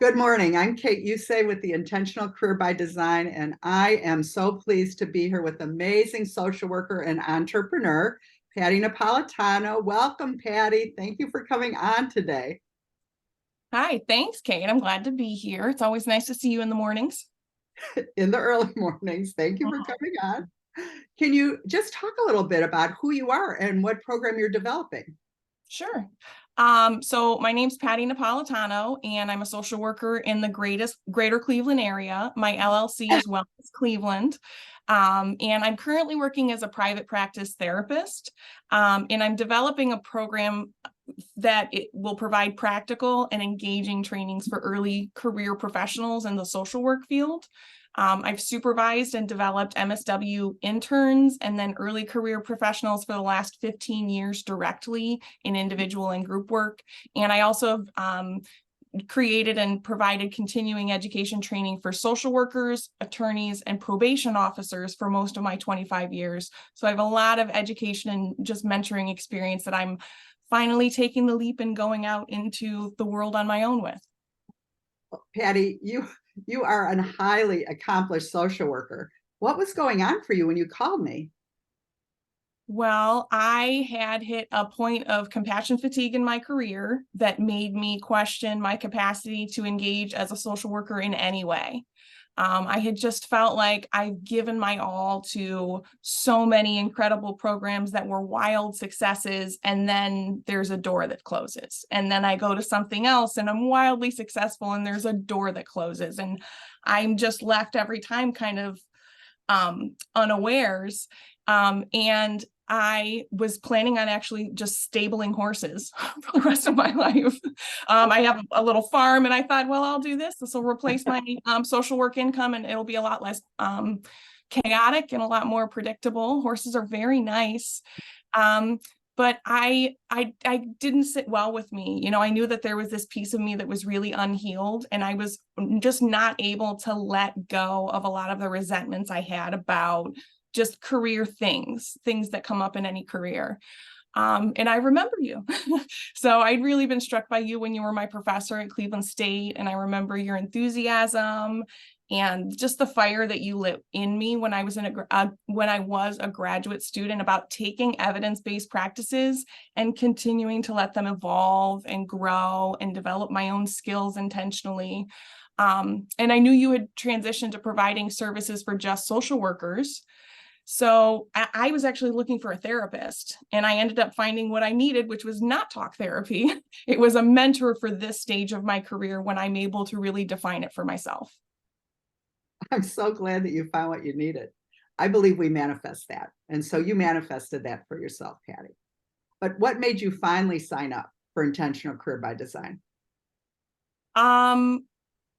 Good morning. I'm Kate Usay with the Intentional Career by Design, and I am so pleased to be here with amazing social worker and entrepreneur, Patti Napolitano. Welcome, Patti. Thank you for coming on today. Hi, thanks, Kate. I'm glad to be here. It's always nice to see you in the mornings. In the early mornings. Thank you for coming on. Can you just talk a little bit about who you are and what program you're developing? Sure. So my name's Patti Napolitano, and I'm a social worker in the greater Cleveland area. My LLC is Wellness Cleveland. And I'm currently working as a private practice therapist. And I'm developing a program that it will provide practical and engaging trainings for early career professionals in the social work field. I've supervised and developed MSW interns and then early career professionals for the last 15 years directly in individual and group work. And I also have created and provided continuing education training for social workers, attorneys, and probation officers for most of my 25 years. So I have a lot of education and just mentoring experience that I'm finally taking the leap and going out into the world on my own with. Patti, you are a highly accomplished social worker. What was going on for you when you called me? Well, I had hit a point of compassion fatigue in my career that made me question my capacity to engage as a social worker in any way. I had just felt like I've given my all to so many incredible programs that were wild successes, and then there's a door that closes. And then I go to something else and I'm wildly successful, and there's a door that closes. And I'm just left every time kind of unawares. And I was planning on actually just stabling horses for the rest of my life. I have a little farm, and I thought, well, I'll do this. This will replace my social work income, and it'll be a lot less chaotic and a lot more predictable. Horses are very nice. But I didn't sit well with me. You know, I knew that there was this piece of me that was really unhealed, and I was just not able to let go of a lot of the resentments I had about just career things that come up in any career. And I remember you. So I'd really been struck by you when you were my professor at Cleveland State. And I remember your enthusiasm and just the fire that you lit in me when I was a graduate student about taking evidence-based practices and continuing to let them evolve and grow and develop my own skills intentionally. And I knew you had transitioned to providing services for just social workers. So I was actually looking for a therapist, and I ended up finding what I needed, which was not talk therapy. It was a mentor for this stage of my career when I'm able to really define it for myself. I'm so glad that you found what you needed. I believe we manifest that. And so you manifested that for yourself, Patti. But what made you finally sign up for Intentional Career by Design? Um,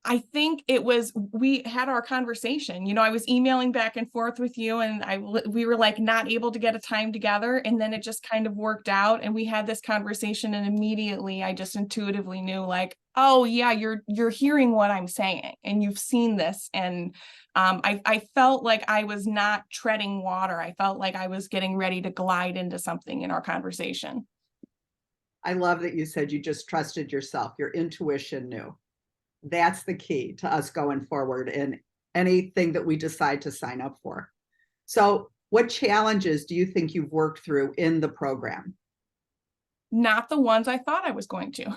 I think it was, we had our conversation. You know, I was emailing back and forth with you, and we were like not able to get a time together, and then it just kind of worked out, and we had this conversation, and immediately I just intuitively knew, like, oh yeah, you're hearing what I'm saying, and you've seen this. And I felt like I was not treading water. I felt like I was getting ready to glide into something in our conversation. I love that you said you just trusted yourself, your intuition knew. That's the key to us going forward in anything that we decide to sign up for. So, what challenges do you think you've worked through in the program? Not the ones I thought I was going to.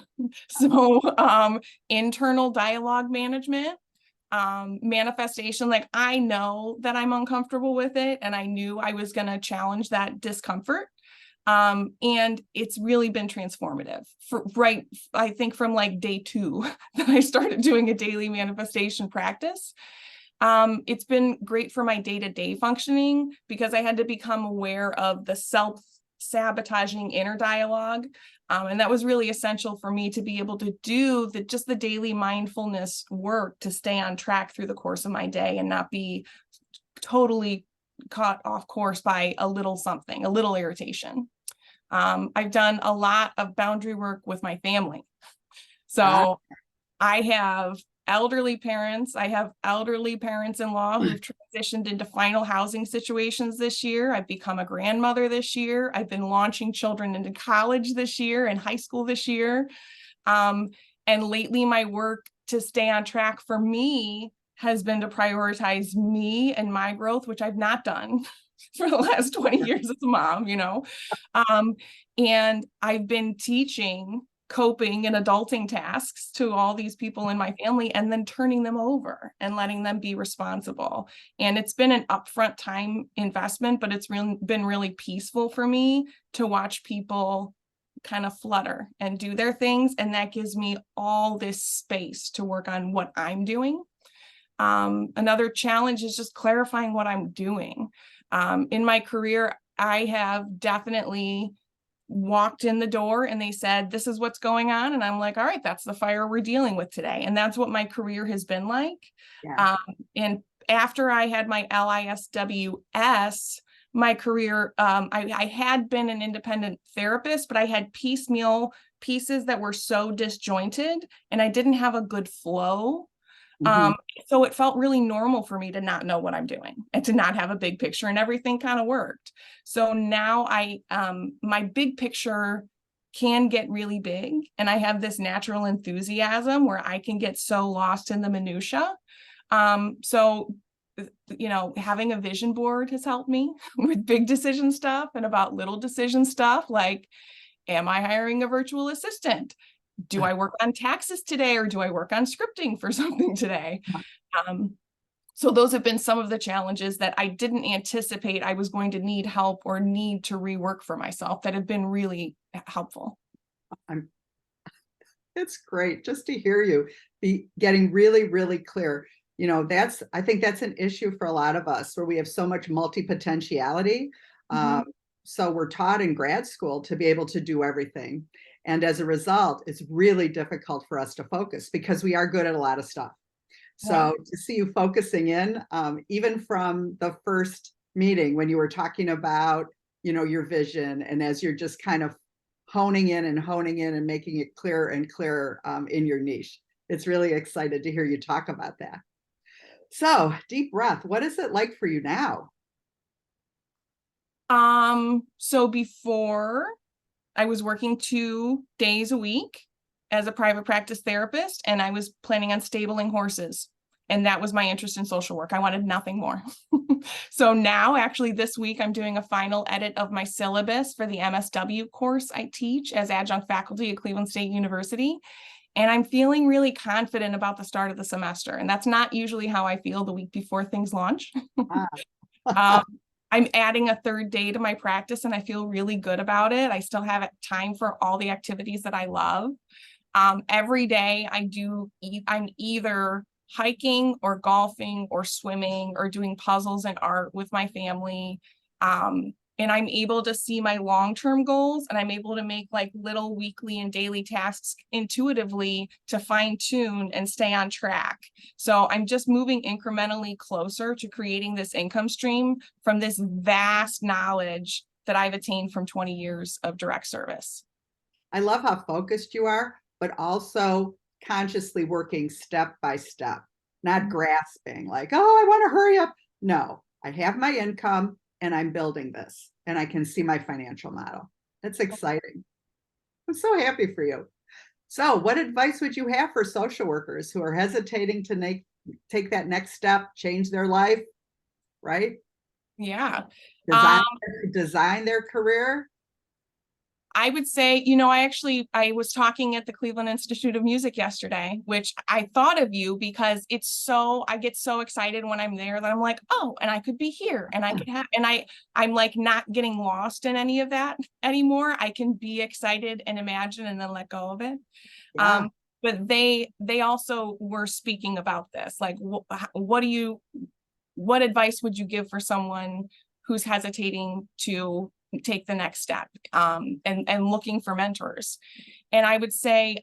So internal dialogue management, manifestation, like I know that I'm uncomfortable with it, and I knew I was going to challenge that discomfort. And it's really been transformative I think from like day 2 that I started doing a daily manifestation practice. It's been great for my day-to-day functioning because I had to become aware of the self-sabotaging inner dialogue. And that was really essential for me to be able to do just the daily mindfulness work to stay on track through the course of my day and not be totally caught off course by a little something, a little irritation. I've done a lot of boundary work with my family. Ah, So I have elderly parents. I have elderly parents-in-law who've transitioned into final housing situations this year. I've become a grandmother this year. I've been launching children into college this year and high school this year. And lately my work to stay on track for me has been to prioritize me and my growth, which I've not done for the last 20 years as a mom, and I've been teaching coping and adulting tasks to all these people in my family, and then turning them over and letting them be responsible. And it's been an upfront time investment, but it's been really peaceful for me to watch people kind of flutter and do their things. And that gives me all this space to work on what I'm doing. Another challenge is just clarifying what I'm doing. In my career, I have definitely walked in the door and they said, this is what's going on. And I'm like, all right, that's the fire we're dealing with today. And that's what my career has been like. Yeah. And after I had my LISWS, my career, I had been an independent therapist, but I had piecemeal pieces that were so disjointed and I didn't have a good flow. So it felt really normal for me to not know what I'm doing and to not have a big picture, and everything kind of worked. So now my big picture can get really big, and I have this natural enthusiasm where I can get so lost in the minutia. So, having a vision board has helped me with big decision stuff and about little decision stuff. Like, am I hiring a virtual assistant? Do I work on taxes today, or do I work on scripting for something today? So those have been some of the challenges that I didn't anticipate I was going to need help or need to rework for myself that have been really helpful. It's great just to hear you be getting really, really clear. I think that's an issue for a lot of us where we have so much multi-potentiality. So we're taught in grad school to be able to do everything. And as a result, it's really difficult for us to focus because we are good at a lot of stuff. So to see you focusing in, even from the first meeting when you were talking about, your vision, and as you're just kind of honing in and making it clearer and clearer in your niche, it's really excited to hear you talk about that. So deep breath. What is it like for you now? So before, I was working 2 days a week as a private practice therapist, and I was planning on stabling horses. And that was my interest in social work. I wanted nothing more. So now, actually, this week, I'm doing a final edit of my syllabus for the MSW course I teach as adjunct faculty at Cleveland State University. And I'm feeling really confident about the start of the semester. And that's not usually how I feel the week before things launch. I'm adding a 3rd day to my practice, and I feel really good about it. I still have time for all the activities that I love. Every day I'm either hiking or golfing or swimming or doing puzzles and art with my family. And I'm able to see my long-term goals, and I'm able to make like little weekly and daily tasks intuitively to fine tune and stay on track. So I'm just moving incrementally closer to creating this income stream from this vast knowledge that I've attained from 20 years of direct service. I love how focused you are, but also consciously working step by step, not grasping like, oh, I want to hurry up. No, I have my income and I'm building this and I can see my financial model. That's exciting. I'm so happy for you. So what advice would you have for social workers who are hesitating to take that next step, change their life, right? Yeah. Design their career? I would say, I was talking at the Cleveland Institute of Music yesterday, which I thought of you because I get so excited when I'm there that I'm like, oh, and I could be here and I could have, and I'm like not getting lost in any of that anymore. I can be excited and imagine and then let go of it. Yeah. But they also were speaking about this, like, what advice would you give for someone who's hesitating to take the next step, and looking for mentors? And I would say,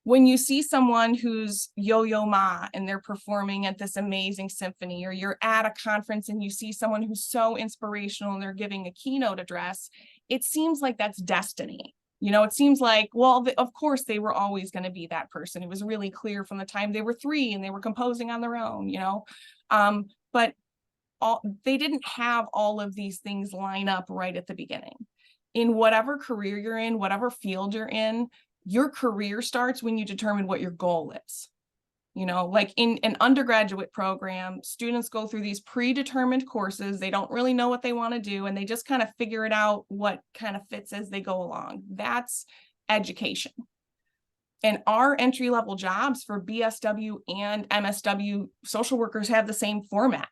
when you see someone who's Yo-Yo Ma and they're performing at this amazing symphony, or you're at a conference and you see someone who's so inspirational and they're giving a keynote address, it seems like that's destiny. It seems like, well, of course they were always going to be that person. It was really clear from the time they were 3 and they were composing on their own, but they didn't have all of these things line up right at the beginning. In whatever career you're in, whatever field you're in, your career starts when you determine what your goal is. You know, like in an undergraduate program, students go through these predetermined courses. They don't really know what they want to do, and they just kind of figure it out what kind of fits as they go along. That's education. And our entry-level jobs for BSW and MSW social workers have the same format.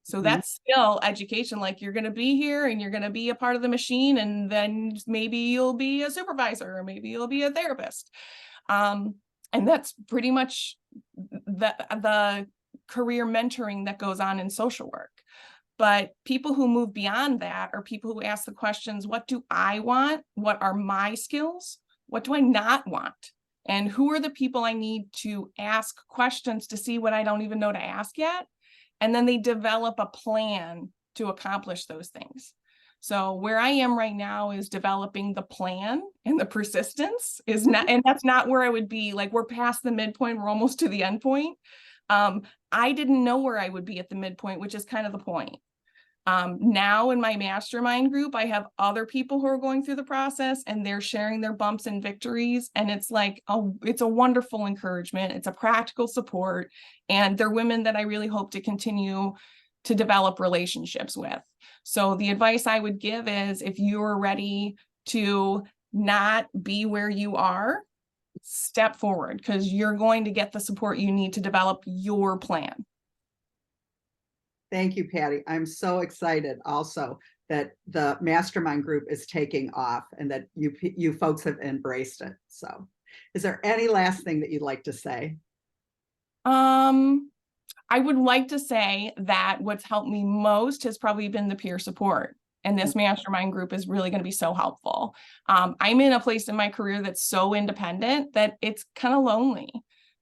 So that's still education. Like, you're going to be here and you're going to be a part of the machine, and then maybe you'll be a supervisor, or maybe you'll be a therapist. And that's pretty much the career mentoring that goes on in social work. But people who move beyond that are people who ask the questions, what do I want? What are my skills? What do I not want? And who are the people I need to ask questions to see what I don't even know to ask yet? And then they develop a plan to accomplish those things. So where I am right now is developing the plan, and the persistence is not, and that's not where I would be. Like, we're past the midpoint, we're almost to the end point. I didn't know where I would be at the midpoint, which is kind of the point. Now in my mastermind group, I have other people who are going through the process, and they're sharing their bumps and victories. And it's like, it's a wonderful encouragement. It's a practical support. And they're women that I really hope to continue to develop relationships with. So the advice I would give is, if you're ready to not be where you are, step forward, because you're going to get the support you need to develop your plan. Thank you, Patti. I'm so excited also that the mastermind group is taking off, and that you folks have embraced it. So is there any last thing that you'd like to say? I would like to say that what's helped me most has probably been the peer support. And this mastermind group is really going to be so helpful. I'm in a place in my career that's so independent that it's kind of lonely.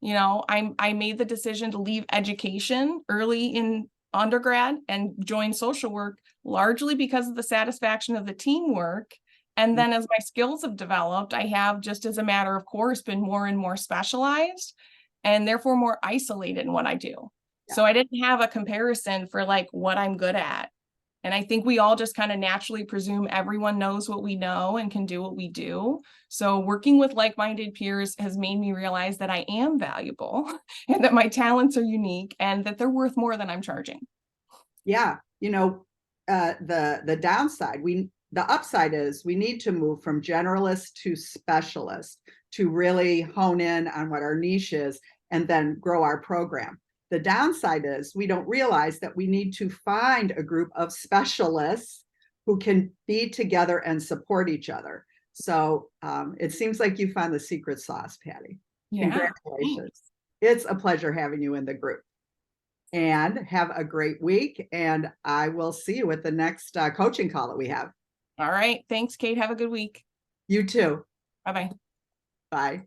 You know, I made the decision to leave education early in undergrad and join social work, largely because of the satisfaction of the teamwork. And then as my skills have developed, I have, just as a matter of course, been more and more specialized, and therefore more isolated in what I do. Yeah. So I didn't have a comparison for like what I'm good at. And I think we all just kind of naturally presume everyone knows what we know and can do what we do. So working with like-minded peers has made me realize that I am valuable and that my talents are unique and that they're worth more than I'm charging. Yeah. You know, the downside, the upside is we need to move from generalist to specialist to really hone in on what our niche is and then grow our program. The downside is we don't realize that we need to find a group of specialists who can be together and support each other. So it seems like you found the secret sauce, Patti. Yeah. Congratulations. It's a pleasure having you in the group. And have a great week. And I will see you at the next coaching call that we have. All right. Thanks, Kate. Have a good week. You too. Bye-bye. Bye.